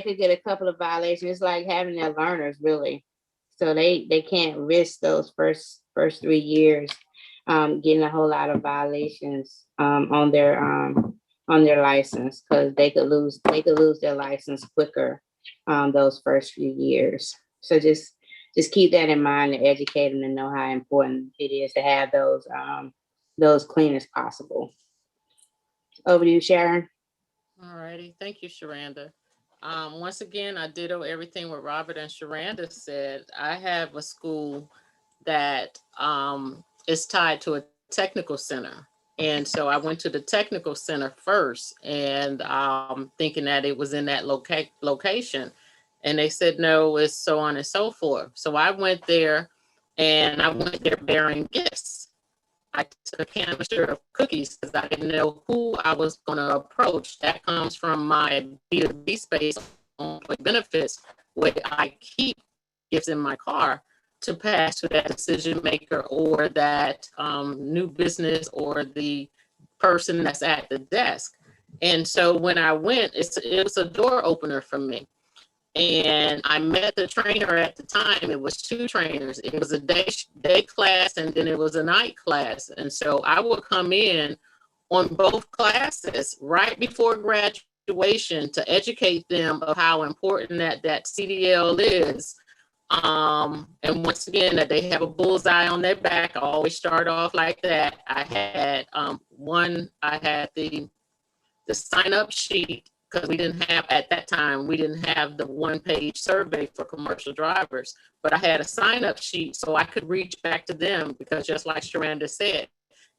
could get a couple of violations. It's like having their learners, really. So they can't risk those first 3 years getting a whole lot of violations on their license, because they could lose their license quicker those first few years. So just keep that in mind and educate them to know how important it is to have those clean as possible. Over to you, Sharon. All righty. Thank you, Sherranda. Once again, I ditto everything what Robert and Sherranda said. I have a school that is tied to a technical center. And so I went to the technical center first, and thinking that it was in that location. And they said, no, it's so on and so forth. So I went there, and I went there bearing gifts. I took a canister of cookies because I didn't know who I was going to approach. That comes from my B2B space on benefits, where I keep gifts in my car to pass to that decision maker, or that new business, or the person that's at the desk. And so when I went, it was a door opener for me. And I met the trainer at the time. It was 2 trainers. It was a day class, and then it was a night class. And so I would come in on both classes right before graduation to educate them of how important that CDL is. And once again, that they have a bullseye on their back. I always start off like that. I had the sign up sheet, because we didn't have, at that time, we didn't have the 1-page survey for commercial drivers, but I had a sign up sheet so I could reach back to them, because just like Sherranda said,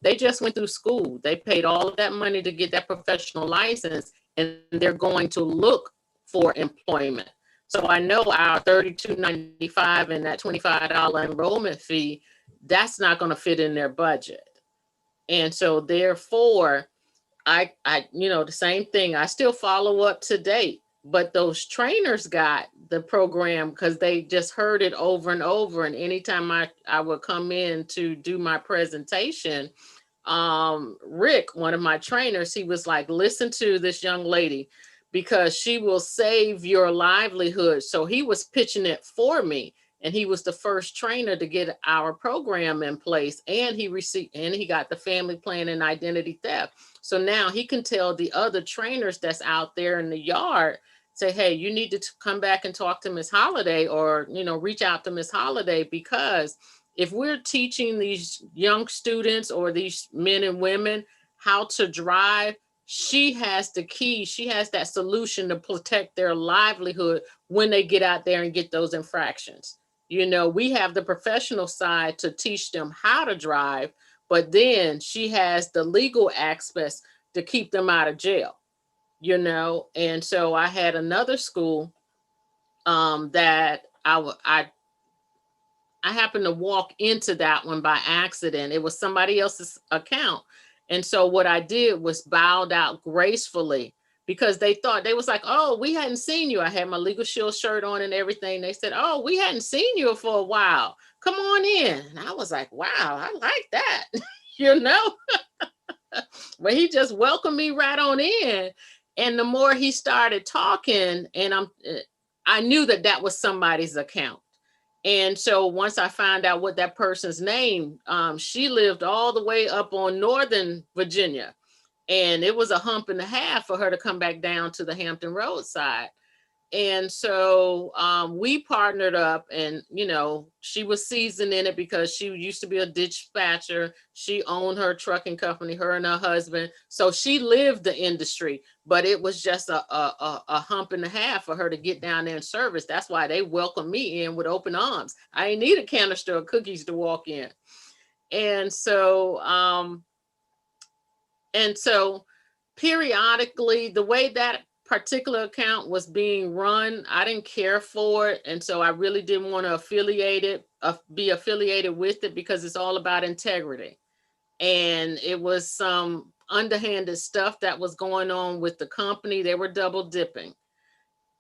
They just went through school. They paid all of that money to get that professional license, and they're going to look for employment. So I know our $32.95 and that $25 enrollment fee, that's not going to fit in their budget. And so therefore, I, the same thing. I still follow up to date, but those trainers got the program because they just heard it over and over. And anytime I would come in to do my presentation, Rick, one of my trainers, he was like, listen to this young lady because she will save your livelihood. So he was pitching it for me. And he was the first trainer to get our program in place. And he got the family plan and identity theft. So now he can tell the other trainers that's out there in the yard, say, hey, you need to come back and talk to Miss Holiday, or, reach out to Miss Holiday, because if we're teaching these young students or these men and women how to drive, she has the key. She has that solution to protect their livelihood when they get out there and get those infractions. We have the professional side to teach them how to drive, but then she has the legal aspects to keep them out of jail, And so I had another school that I happened to walk into that one by accident. It was somebody else's account. And so what I did was bowed out gracefully, because they was like, oh, we hadn't seen you. I had my LegalShield shirt on and everything. They said, oh, we hadn't seen you for a while. Come on in. And I was like, wow, I like that, But he just welcomed me right on in. And the more he started talking, and I knew that was somebody's account. And so once I found out what that person's name, she lived all the way up on Northern Virginia. And it was a hump and a half for her to come back down to the Hampton Road side. And so we partnered up, and, she was seasoned in it because she used to be a dispatcher. She owned her trucking company, her and her husband. So she lived the industry, but it was just a hump and a half for her to get down there and service. That's why they welcomed me in with open arms. I didn't need a canister of cookies to walk in. And so, periodically, the way that particular account was being run, I didn't care for it. And so I really didn't want to be affiliated with it, because it's all about integrity. And it was some underhanded stuff that was going on with the company. They were double dipping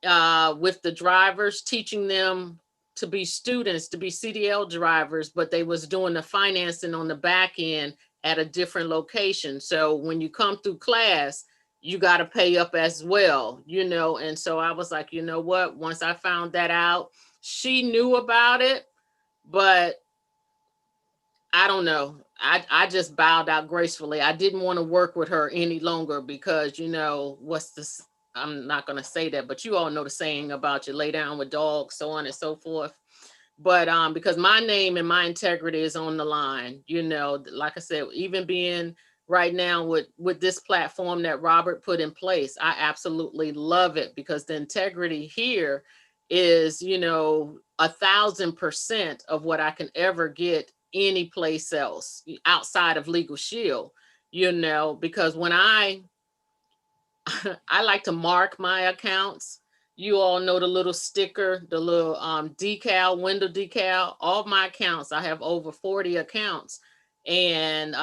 with the drivers, teaching them to be students, to be CDL drivers, but they was doing the financing on the back end at a different location. So when you come through class, you got to pay up as well, And so I was like, you know what? Once I found that out, she knew about it, but I don't know. I just bowed out gracefully. I didn't want to work with her any longer because, what's this? I'm not going to say that, but you all know the saying about you lay down with dogs, so on and so forth. But because my name and my integrity is on the line, like I said, even being right now with this platform that Robert put in place, I absolutely love it, because the integrity here is, 1,000% of what I can ever get any place else outside of LegalShield, because when I like to mark my accounts. You all know the little sticker, the little decal, window decal. All my accounts, I have over 40 accounts, and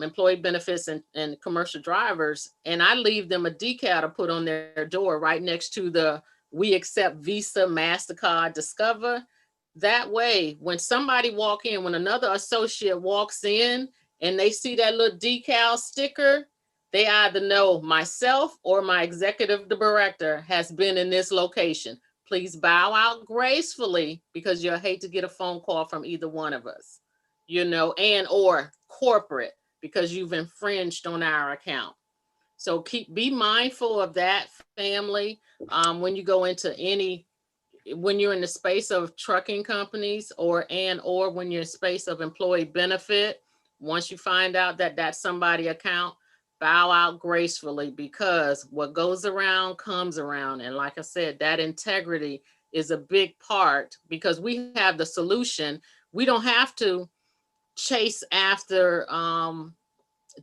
employee benefits and commercial drivers. And I leave them a decal to put on their door right next to the "We accept Visa, MasterCard, Discover." That way, when somebody walk in, when another associate walks in and they see that little decal sticker, they either know myself or my executive director has been in this location. Please bow out gracefully, because you'll hate to get a phone call from either one of us, and or corporate, because you've infringed on our account. So be mindful of that, family. When you go into when you're in the space of trucking companies, or when you're in space of employee benefit, once you find out that that's somebody's account, bow out gracefully, because what goes around comes around. And like I said, that integrity is a big part, because we have the solution. We don't have to chase after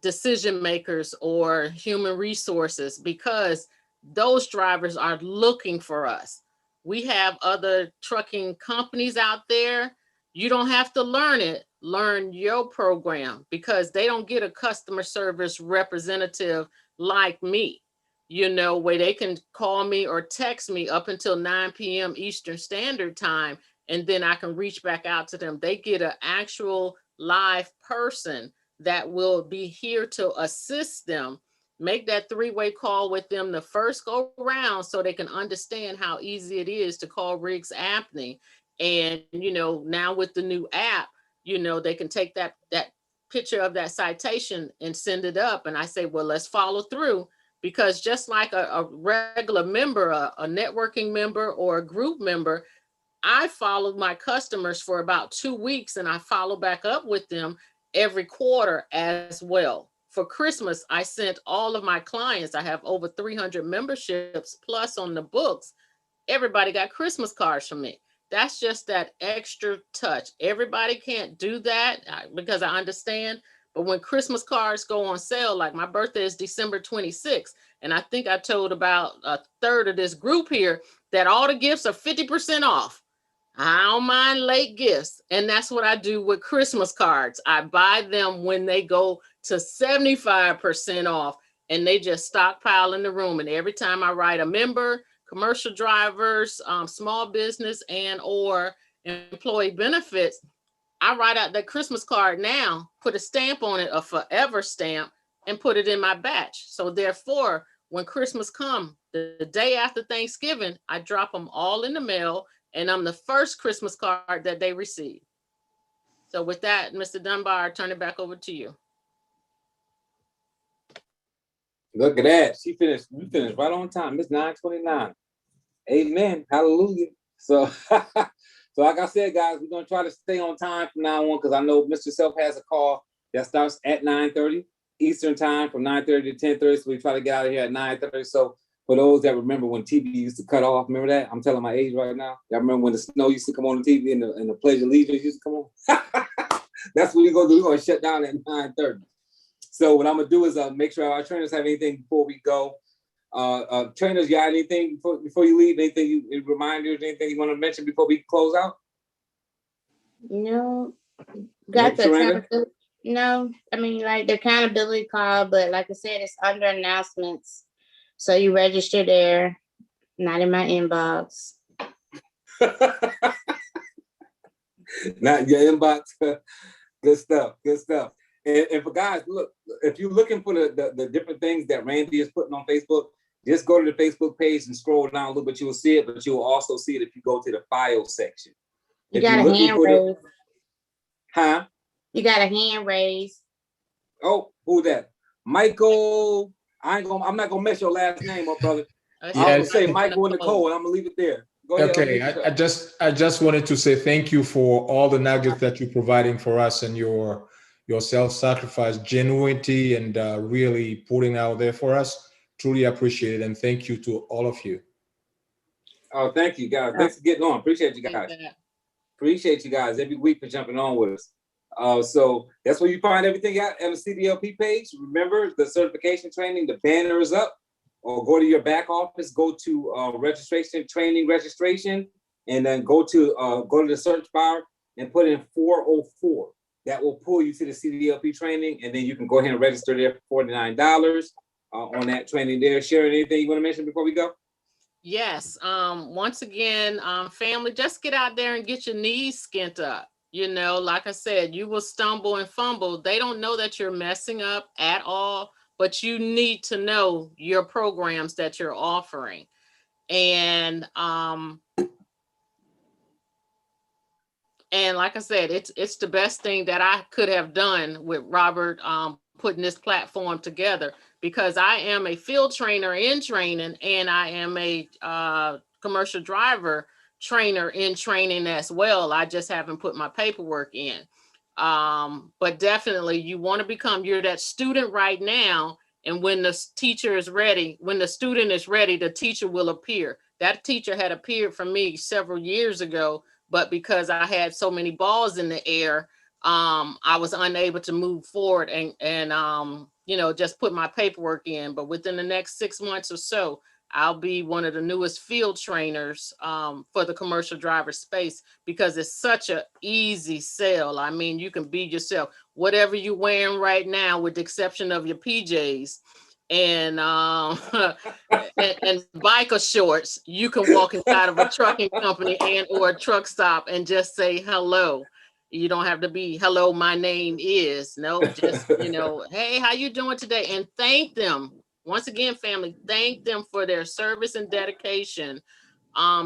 decision makers or human resources, because those drivers are looking for us. We have other trucking companies out there. You don't have to learn it. Learn your program, because they don't get a customer service representative like me, you know, where they can call me or text me up until 9 p.m. Eastern Standard Time, and then I can reach back out to them. They get an actual live person that will be here to assist them. Make that three-way call with them the first go round, so they can understand how easy it is to call Riggs Apney. And, you know, now with the new app, you know, they can take that picture of that citation and send it up. And I say, well, let's follow through, because just like a regular member, a networking member or a group member, I followed my customers for about 2 weeks, and I follow back up with them every quarter as well. For Christmas, I sent all of my clients, I have over 300 memberships plus on the books. Everybody got Christmas cards from me. That's just that extra touch. Everybody can't do that because I understand. But when Christmas cards go on sale, like my birthday is December 26th, and I think I told about a third of this group here that all the gifts are 50% off. I don't mind late gifts. And that's what I do with Christmas cards. I buy them when they go to 75% off, and they just stockpile in the room. And every time I write a member, commercial drivers, small business, and or employee benefits, I write out that Christmas card now, put a stamp on it, a forever stamp, and put it in my batch. So therefore, when Christmas comes, the day after Thanksgiving, I drop them all in the mail, and I'm the first Christmas card that they receive. So with that, Mr. Dunbar, I turn it back over to you. Look at that. We finished right on time. It's 9:29. Amen. Hallelujah. So, so like I said, guys, we're going to try to stay on time from now on, because I know Mr. Self has a call that starts at 9:30 Eastern time, from 9:30 to 10:30. So we try to get out of here at 9:30. So for those that remember when TV used to cut off, remember that? I'm telling my age right now. Y'all remember when the snow used to come on the TV and the Pledge of Allegiance used to come on? That's what we're going to do. We're going to shut down at 9:30. So what I'm going to do is make sure our trainers have anything before we go. Trainers, you got anything before you leave? Anything, reminders, anything you want to mention before we close out? No. Got the accountability. No, I mean, like the accountability call, but like I said, it's under announcements. So you register there, not in my inbox. Not your inbox. Good stuff. Good stuff. And for guys, look, if you're looking for the different things that Randy is putting on Facebook, just go to the Facebook page and scroll down a little bit. You will see it, but you will also see it if you go to the file section. You got a hand raised. Huh? You got a hand raised. Oh, who that? Michael. I'm not gonna mess your last name up, brother. I'm gonna say Michael and Nicole, and I'm gonna leave it there. Go ahead. Okay, I just wanted to say thank you for all the nuggets that you're providing for us, and your self-sacrifice, genuinity, and really putting out there for us. Truly appreciate it, and thank you to all of you. Oh, thank you, guys. Thanks for getting on. Appreciate you guys. Appreciate you guys every week for jumping on with us. So that's where you find everything at on the CDLP page. Remember, the certification training, the banner is up. Or go to your back office, go to registration, training registration, and then go to the search bar and put in 404. That will pull you to the CDLP training, and then you can go ahead and register there for $49 on that training there. Sharon, anything you want to mention before we go? Yes. Once again, family, just get out there and get your knees skint up. You know, like I said, you will stumble and fumble. They don't know that you're messing up at all, but you need to know your programs that you're offering. And like I said, it's the best thing that I could have done with Robert putting this platform together, because I am a field trainer in training, and I am a commercial driver trainer in training as well. I just haven't put my paperwork in. But definitely you want to you're that student right now. And when the teacher is ready, when the student is ready, the teacher will appear. That teacher had appeared for me several years ago, but because I had so many balls in the air, I was unable to move forward and you know, just put my paperwork in. But within the next 6 months or so, I'll be one of the newest field trainers for the commercial driver space, because it's such a easy sell. I mean, you can be yourself, whatever you're wearing right now, with the exception of your PJs and and biker shorts. You can walk inside of a trucking company and or a truck stop and just say hello. You don't have to be, hello, my name is. No, just, you know, hey, how you doing today? And thank them. Once again, family, thank them for their service and dedication.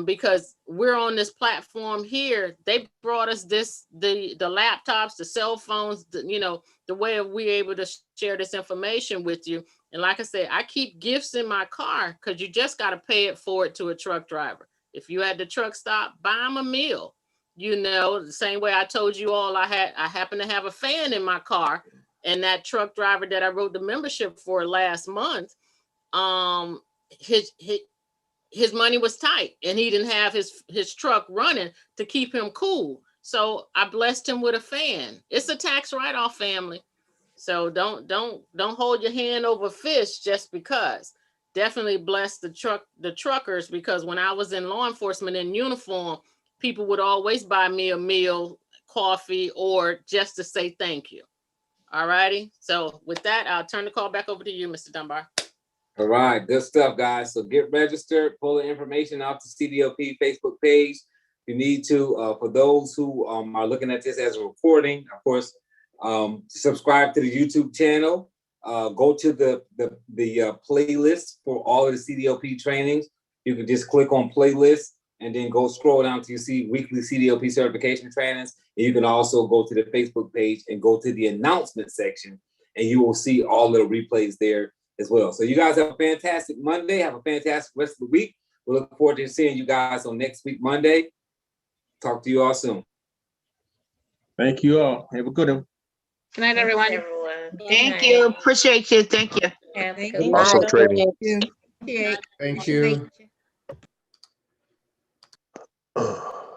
Because we're on this platform here. They brought us the laptops, the cell phones, you know, the way we're able to share this information with you. And like I said, I keep gifts in my car, because you just got to pay it forward to a truck driver. If you at the truck stop, buy them a meal. You know, the same way I told you all, I happen to have a fan in my car, and that truck driver that I wrote the membership for last month, his money was tight and he didn't have his truck running to keep him cool. So I blessed him with a fan. It's a tax write-off, family. So don't hold your hand over fish just because. Definitely bless the truckers, because when I was in law enforcement in uniform, people would always buy me a meal, coffee, or just to say thank you. All righty. So with that, I'll turn the call back over to you, Mr. Dunbar. All right, good stuff, guys. So get registered, pull the information out to CDLP Facebook page. You need to, for those who are looking at this as a recording, of course, subscribe to the YouTube channel. Go to the playlist for all of the CDLP trainings. You can just click on playlist and then go scroll down till you see weekly CDLP certification trainings. And you can also go to the Facebook page and go to the announcement section, and you will see all of the replays there as well. So you guys have a fantastic Monday. Have a fantastic rest of the week. We look forward to seeing you guys on next week, Monday. Talk to you all soon. Thank you all. Have a good one. Good night, everyone. Thank you. Appreciate you. Thank you. Good Also night. trading. Thank you. Ugh.